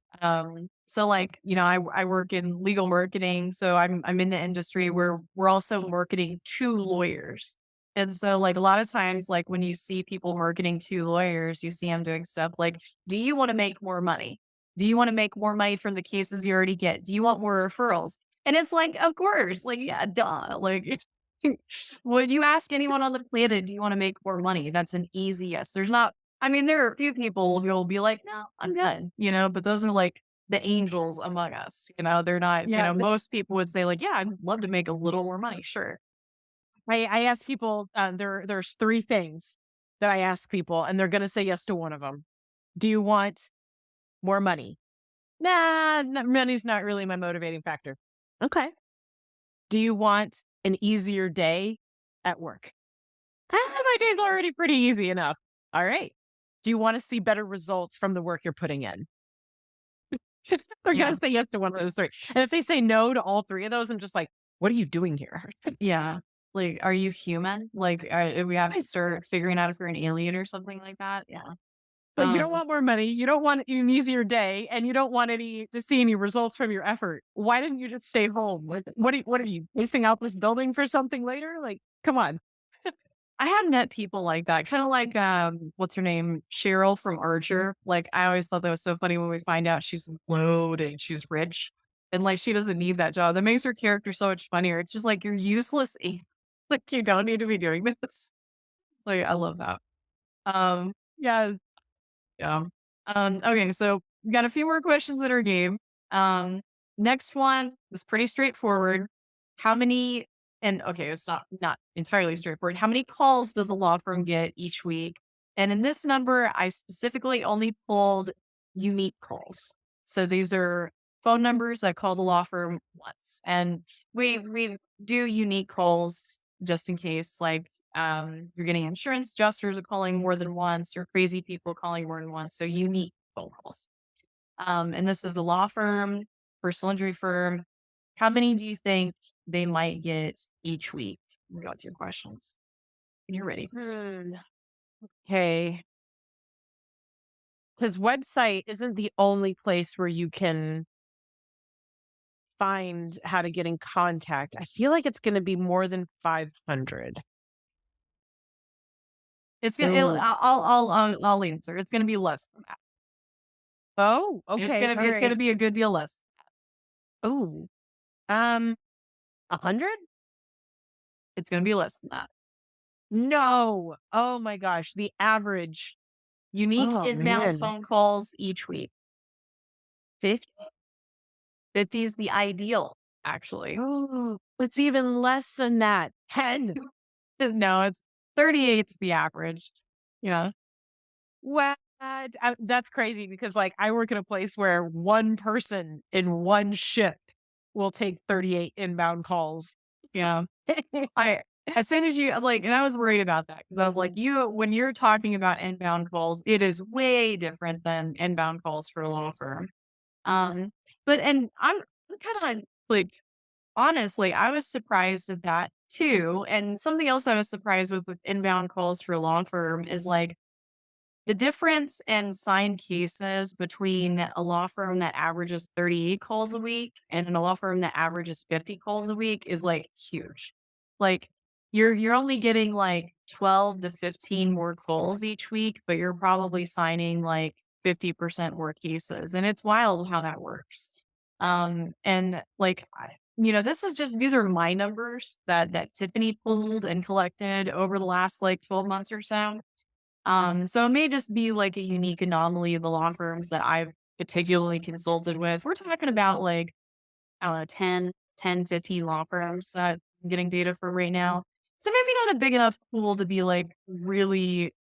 So like, I work in legal marketing, so I'm in the industry where we're also marketing to lawyers. And so like a lot of times, like when you see people marketing to lawyers, you see them doing stuff like, do you want to make more money? Do you want to make more money from the cases you already get? Do you want more referrals? And it's like, of course, like, yeah, duh. Like would you ask anyone on the planet, do you want to make more money? That's an easy yes. I mean, there are a few people who will be like, "No, I'm good," but those are like the angels among us, they're not, Yeah, most people would say like, "Yeah, I'd love to make a little more money, sure." I ask people, there's 3 things that I ask people, and they're gonna say yes to one of them. Do you want more money? Nah, money's not really my motivating factor. Okay. Do you want an easier day at work? My day's already pretty easy enough. All right. Do you want to see better results from the work you're putting in? They're gonna Yeah, say yes to one of those 3. And if they say no to all 3 of those, I'm just like, what are you doing here? yeah. Like, are you human? Like, we have to start figuring out if we're an alien or something like that? Yeah. Like, you don't Um, want more money, you don't want an easier day, and you don't want any to see any results from your effort. Why didn't you just stay home? Like, what are you leasing out this building for something later? Like, come on. I have met people like that, kinda like, what's her name? Cheryl from Archer. Like, I always thought that was so funny when we find out she's loaded, she's rich, and, like, she doesn't need that job. That makes her character so much funnier. It's just like, you're useless, like, you don't need to be doing this. Like, I love that. Um, Yeah. yeah. Okay, so we got a few more questions in our game. Um, Next one is pretty straightforward. How many and okay, it's not entirely straightforward. How many calls does the law firm get each week? And in this number, I specifically only pulled unique calls. So these are phone numbers that call the law firm once. And we do unique calls just in case, like, you're getting insurance adjusters are calling more than once or crazy people calling more than once. So unique phone calls. And this is a law firm, personal injury firm. How many do you think they might get each week? We go to your questions when you're ready. Hmm. Okay. His website isn't the only place where you can find how to get in contact. I feel like it's gonna be more than 500. It's gonna. Ooh. I'll answer. It's gonna be less than that. Oh, okay, It's gonna alright. be a good deal less. Ooh, 100? It's gonna be less than that. No. Oh my gosh, the average. Unique Oh, inbound man. phone calls each week. 50? 50 is the ideal, actually. Oh, it's even less than that. 10. No, it's 38's the average. Yeah. What? That's crazy because, like, I work in a place where one person in one shift will take 38 inbound calls. Yeah. I as soon as you like, and I was worried about that because I was like, when you're talking about inbound calls, it is way different than inbound calls for a law firm. Um, but and I'm kind of like, honestly, I was surprised at that too. And something else I was surprised with inbound calls for a law firm is like the difference in signed cases between a law firm that averages 38 calls a week and a law firm that averages 50 calls a week is like huge. Like you're only getting like 12 to 15 more calls each week, but you're probably signing like 50% more cases. And it's wild how that works. And like this is just these are my numbers that Tiffany pulled and collected over the last like 12 months or so. So it may just be like a unique anomaly of the law firms that I've particularly consulted with. We're talking about like, I don't know, 10, 15 law firms that I'm getting data from right now. So maybe not a big enough pool to be like really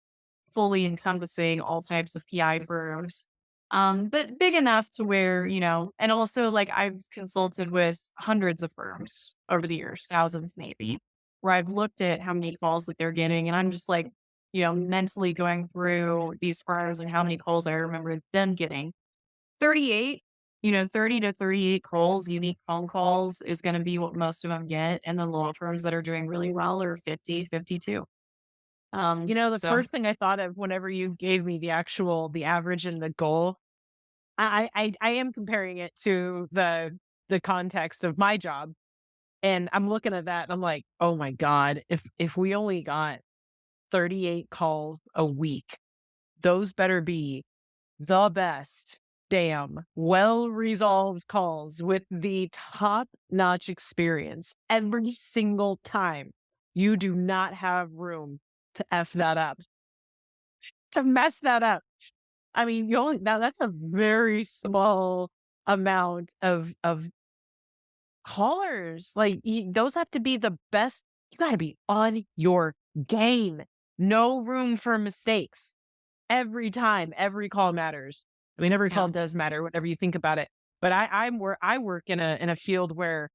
fully encompassing all types of PI firms. But big enough to where, and also like I've consulted with hundreds of firms over the years, thousands maybe, where I've looked at how many calls that they're getting. And I'm just like, mentally going through these firms and how many calls I remember them getting. 38, 30 to 38 calls, unique phone calls is going to be what most of them get. And the law firms that are doing really well are 50, 52. The So first thing I thought of whenever you gave me the average and the goal, I am comparing it to the context of my job, and I'm looking at that and I'm like, "Oh my god, if we only got 38 calls a week, those better be the best damn well-resolved calls with the top-notch experience every single time. You do not have room to F that up, to mess that up." I mean, you only now that's a very small amount of callers. Like, those have to be the best. You gotta be on your game. No room for mistakes. Every time, every call matters. I mean, every yeah. call does matter, whatever you think about it. But I work in a field where,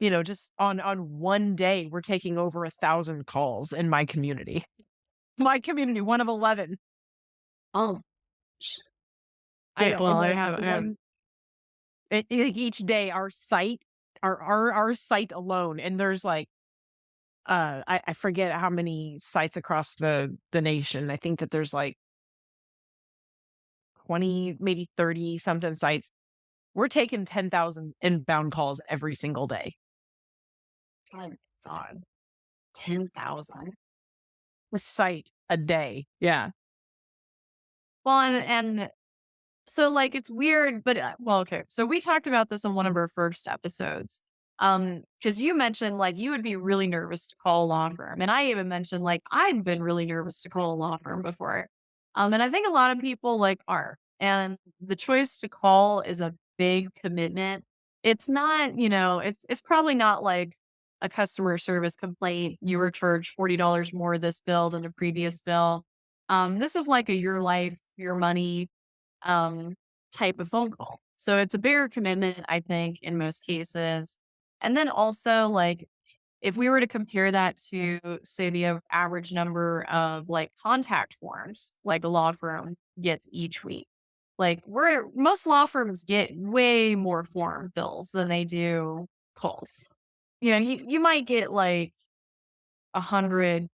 just on one day, we're taking over 1,000 calls in my community. My community, one of 11. Oh, You I know, well, in I the have, I have one like, each day, our site, our site alone, and there's, like, I forget how many sites across the nation. I think that there's, like, 20, maybe 30 something sites. We're taking 10,000 inbound calls every single day. oh my God, 10,000. A site a day. Yeah. Well, and so, like, it's weird, but, well, okay. So we talked about this on one of our first episodes. Because you mentioned like you would be really nervous to call a law firm, and I even mentioned like I'd been really nervous to call a law firm before. And I think a lot of people like are, and the choice to call is a big commitment. It's not, it's probably not like a customer service complaint. You were charged $40 more this bill than the previous bill. This is like a your life, your money um, type of phone call. So it's a bigger commitment, I think, in most cases. And then also, like, if we were to compare that to, say, the average number of like contact forms, like a law firm gets each week, like we're most law firms get way more form fills than they do calls. You might get like 100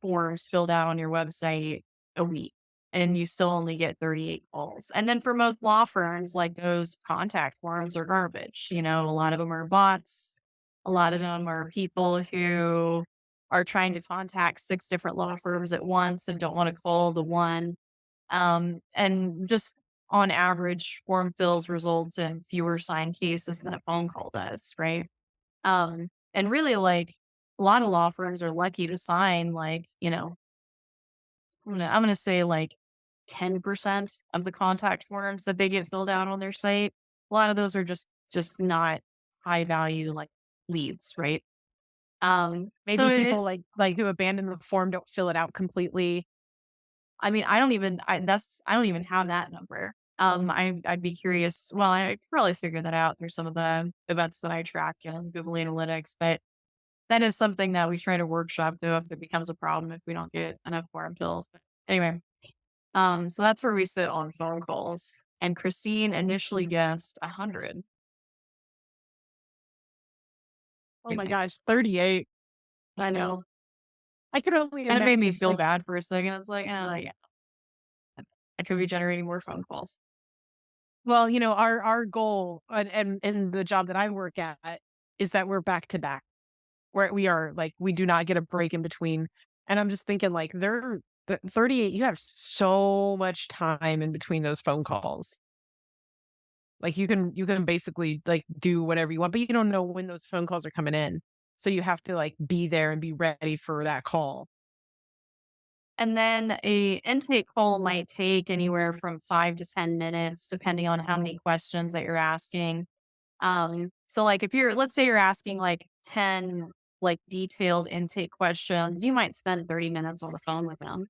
forms filled out on your website a week, and you still only get 38 calls. And then for most law firms, like those contact forms are garbage. A lot of them are bots. A lot of them are people who are trying to contact six different law firms at once and don't want to call the one. And just on average, form fills results in fewer signed cases than a phone call does, right? And really, like, a lot of law firms are lucky to sign, like, I'm gonna say like 10% of the contact forms that they get filled out on their site. A lot of those are just not high value like leads, right? So Maybe people it's like who abandon the form don't fill it out completely. I mean, I don't even have that number. I'd be curious. Well, I could probably figure that out through some of the events that I track in Google Analytics, but that is something that we try to workshop though if it becomes a problem if we don't get enough warm pills. But anyway, so that's where we sit on phone calls. And Christine initially guessed 100. Oh my Goodness. gosh, 38. I know. I could only And it made me imagine feel like, bad for a second. It's like, oh yeah, I could be generating more phone calls. well, our goal and the job that I work at is that we're back to back. Where we are like we do not get a break in between. And I'm just thinking like 38, you have so much time in between those phone calls. Like you can basically like do whatever you want, but you don't know when those phone calls are coming in. So you have to like be there and be ready for that call. And then a intake call might take anywhere from 5 to 10 minutes, depending on how many questions that you're asking. So like if let's say you're asking like 10 like detailed intake questions, you might spend 30 minutes on the phone with them.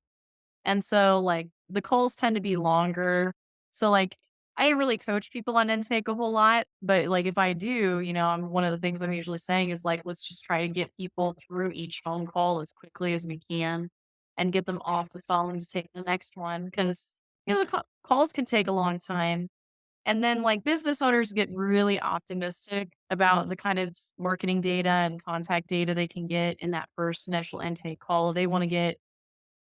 And so like the calls tend to be longer. So like I didn't really coach people on intake a whole lot, but like if I do, one of the things I'm usually saying is like, let's just try to get people through each phone call as quickly as we can and get them off the phone to take the next one. Cause the calls can take a long time. And then like business owners get really optimistic about the kind of marketing data and contact data they can get in that first initial intake call. They want to get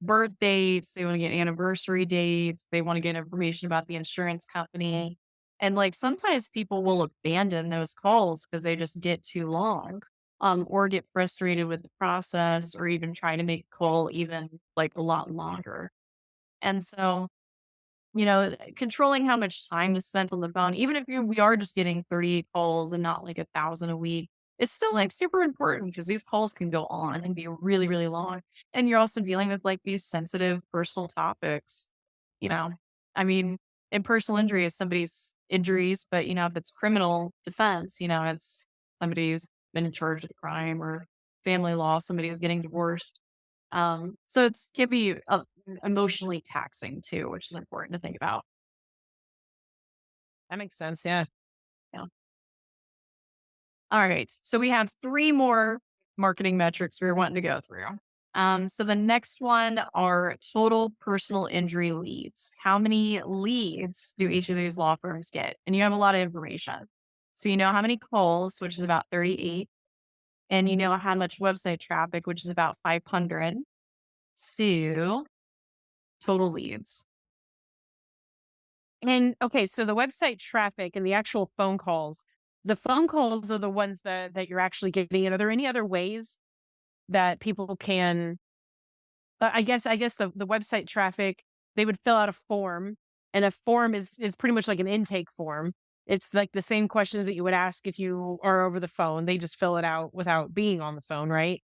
birth dates, they want to get anniversary dates, they want to get information about the insurance company. And like sometimes people will abandon those calls because they just get too long. Or get frustrated with the process or even try to make a call even like a lot longer. And so controlling how much time is spent on the phone, even if we are just getting 38 calls and not like 1,000 a week, it's still like super important because these calls can go on and be really, really long. And you're also dealing with like these sensitive personal topics. You know, I mean, in personal injury is somebody's injuries, but if it's criminal defense, it's somebody who's been in charge of the crime or family law, somebody who's getting divorced. So can be emotionally taxing too, which is important to think about. That makes sense. Yeah. Yeah. All right. So we have three more marketing metrics we're wanting to go through. So the next one are total personal injury leads. How many leads do each of these law firms get? And you have a lot of information. So you know how many calls, which is about 38, and you know how much website traffic, which is about 500. So total leads. And okay, so the website traffic and the actual phone calls, the phone calls are the ones that you're actually getting. And are there any other ways that people can I guess the website traffic, they would fill out a form, and a form is pretty much like an intake form. It's like the same questions that you would ask if you are over the phone. They just fill it out without being on the phone, right?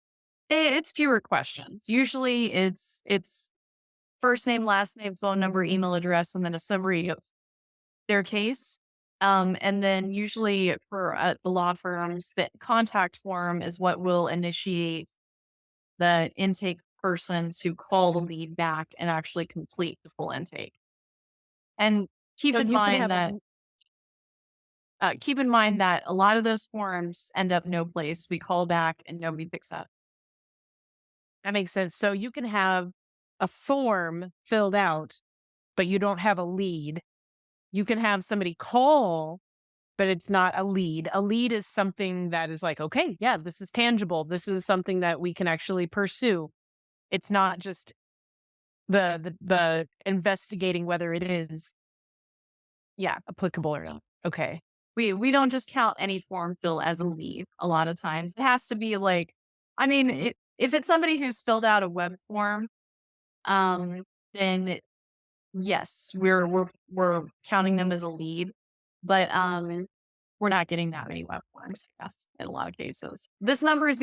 It's fewer questions. Usually it's first name, last name, phone number, email address, and then a summary of their case. And then usually for the law firms, the contact form is what will initiate the intake person to call the lead back and actually complete the full intake. And keep So in you could mind have that keep in mind that a lot of those forms end up no place. We call back and nobody picks up. That makes sense. So you can have a form filled out, but you don't have a lead. You can have somebody call, but it's not a lead. A lead is something that is like, okay, yeah, this is tangible. This is something that we can actually pursue. It's not just the investigating whether it is Yeah. applicable or not. Okay. We don't just count any form fill as a lead a lot of times. It has to be like, I mean, if it's somebody who's filled out a web form, um, then yes, we're counting them as a lead, but we're not getting that many web forms, I guess, in a lot of cases. This Mhm. number is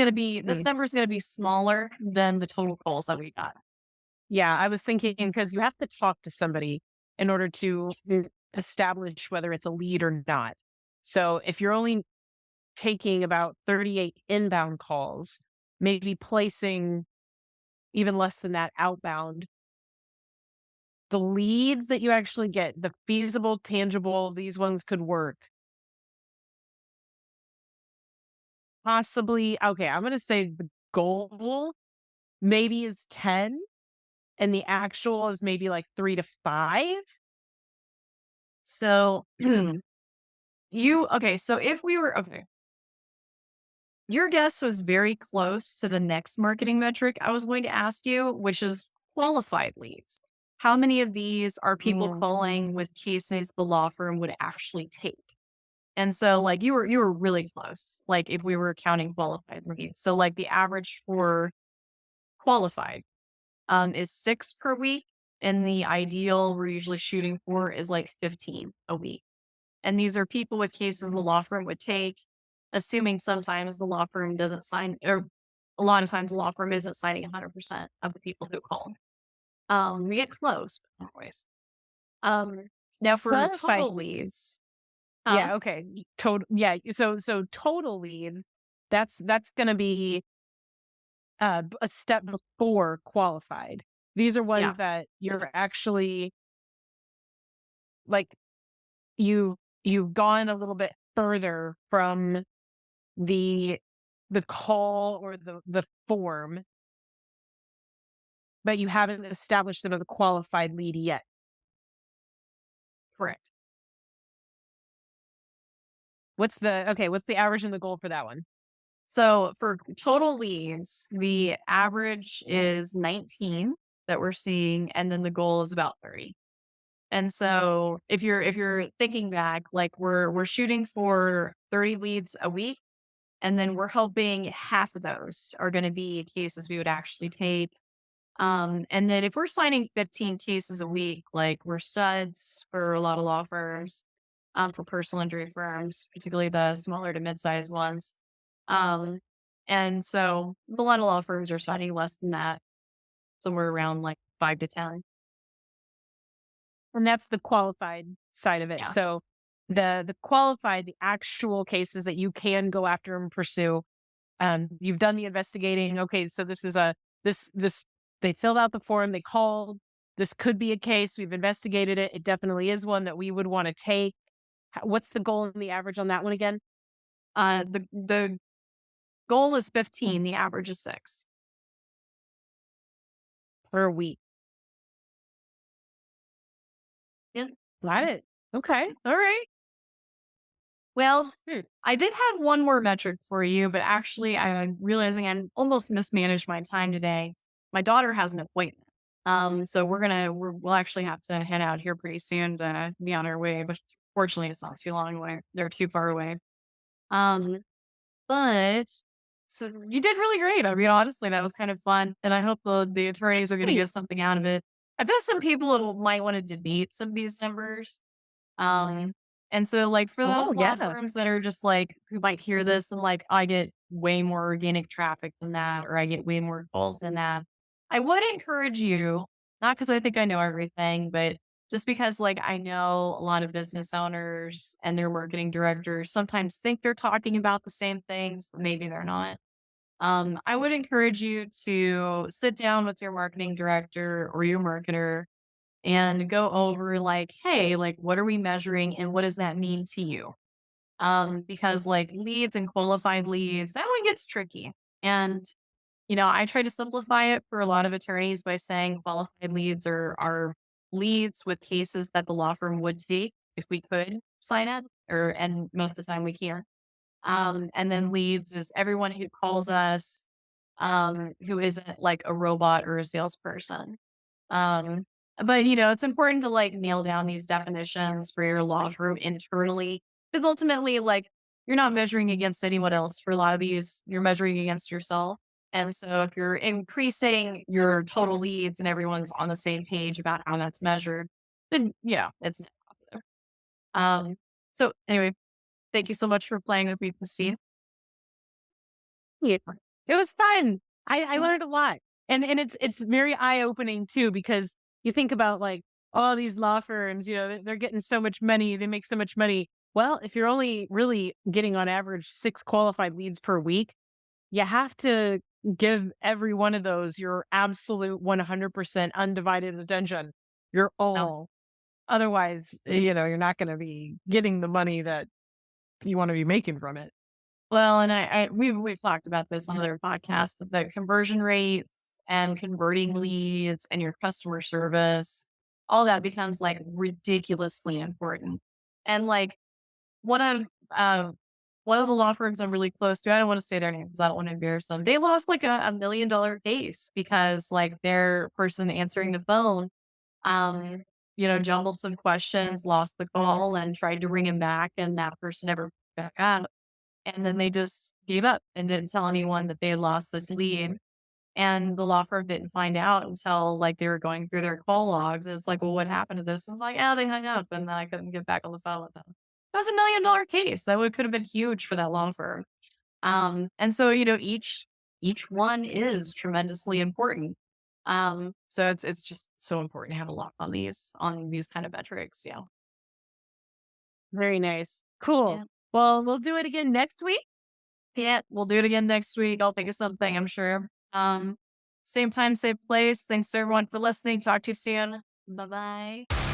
gonna be smaller than the total calls that we got. Yeah, I was thinking because you have to talk to somebody in order to establish whether it's a lead or not. So if you're only taking about 38 inbound calls, maybe placing even less than that outbound, the leads that you actually get, the feasible, tangible, these ones could work. Possibly, okay, I'm going to say the goal maybe is 10 and the actual is maybe like 3 to 5. So so if we were okay, your guess was very close to the next marketing metric I was going to ask you, which is qualified leads. How many of these are people Mm. calling with cases the law firm would actually take? And so like you were really close. Like if we were counting qualified leads. So like the average for qualified is 6 per week and the ideal we're usually shooting for is like 15 a week. And these are people with cases the law firm would take, assuming sometimes the law firm doesn't sign, or a lot of times the law firm isn't signing 100% of the people who call. We get close, but not always. Um, Now for Qualified. total leads, huh? Yeah, okay. Total, yeah. So total lead, that's going to be a step before qualified. These are Yeah, ones that you're actually like you've gone a little bit further from the the call or the form, but you haven't established them as a qualified lead yet. correct. What's the average and the goal for that one? So for total leads, the average is 19 that we're seeing, and then the goal is about 30. And so if you're thinking back, like we're shooting for 30 leads a week, and then we're hoping half of those are going to be cases we would actually take. And then if we're signing 15 cases a week, like we're studs for a lot of law firms, for personal injury firms, particularly the smaller to mid-sized ones. Um, and so a lot of law firms are signing less than that, somewhere around like 5 to 10. And that's the qualified side of it. Yeah. So the qualified, the actual cases that you can go after and pursue. You've done the investigating. Okay, so this is a this they filled out the form, they called. This could be a case. We've investigated it. It definitely is one that we would want to take. What's the goal and the average on that one again? The goal is 15, the average is 6. Per week. Yeah. Got it. Okay. All right. Well, Hmm. I did have one more metric for you, but actually I'm realizing I almost mismanaged my time today. My daughter has an appointment. So we'll actually have to head out here pretty soon to be on our way, but fortunately it's not too long away. They're too far away. Um, but so you did really great. I mean, honestly, that was kind of fun. And I hope the attorneys are gonna Great. get something out of it. I bet some people might want to debate some of these numbers. Um, and so like for those Oh law yeah. firms that are just like who might hear this and like I get way more organic traffic than that, or I get way more calls than that. I would encourage you, not because I think I know everything, but just because like I know a lot of business owners and their marketing directors sometimes think they're talking about the same things, but maybe they're not. I would encourage you to sit down with your marketing director or your marketer and go over like, hey, like, what are we measuring and what does that mean to you? because like leads and qualified leads, that one gets tricky. And I try to simplify it for a lot of attorneys by saying qualified leads are leads with cases that the law firm would take if we could sign it, and most of the time we can't. And then leads is everyone who calls us, who isn't like a robot or a salesperson. Um, but it's important to like nail down these definitions for your law firm internally, because ultimately, like, you're not measuring against anyone else. For a lot of these, you're measuring against yourself. And so if you're increasing your total leads and everyone's on the same page about how that's measured, then it's net positive. So anyway, thank you so much for playing with me, Christine. Yeah. It was fun. I Yeah. learned a lot. And it's very eye-opening too, because you think about like all these law firms, they're getting so much money, they make so much money. Well, if you're only really getting on average 6 qualified leads per week, you have to give every one of those your absolute 100% undivided attention, your No. all. Otherwise, you're not gonna be getting the money that you wanna be making from it. Well, and we've talked about this on other podcasts, but the conversion rates and converting leads and your customer service, all that becomes like ridiculously important. And like one of one of the law firms I'm really close to, I don't want to say their name because I don't want to embarrass them. They lost like a $1 million case because like their person answering the phone, um, jumbled some questions, lost the call, and tried to ring him back, and that person never back up. And then they just gave up and didn't tell anyone that they had lost this lead. And the law firm didn't find out until like they were going through their call logs. And it's like, well, what happened to this? And it's like, yeah, they hung up and then I couldn't get back on the phone with them. It was $1 million case. That would could have been huge for that law firm. And so, each one is tremendously important. So it's just so important to have a lock on these kind of metrics. Yeah. Very nice. Cool. Yeah. Well, we'll do it again next week. Yeah, we'll do it again next week. I'll think of something, I'm sure. Same time, same place. Thanks to everyone for listening. Talk to you soon. Bye bye.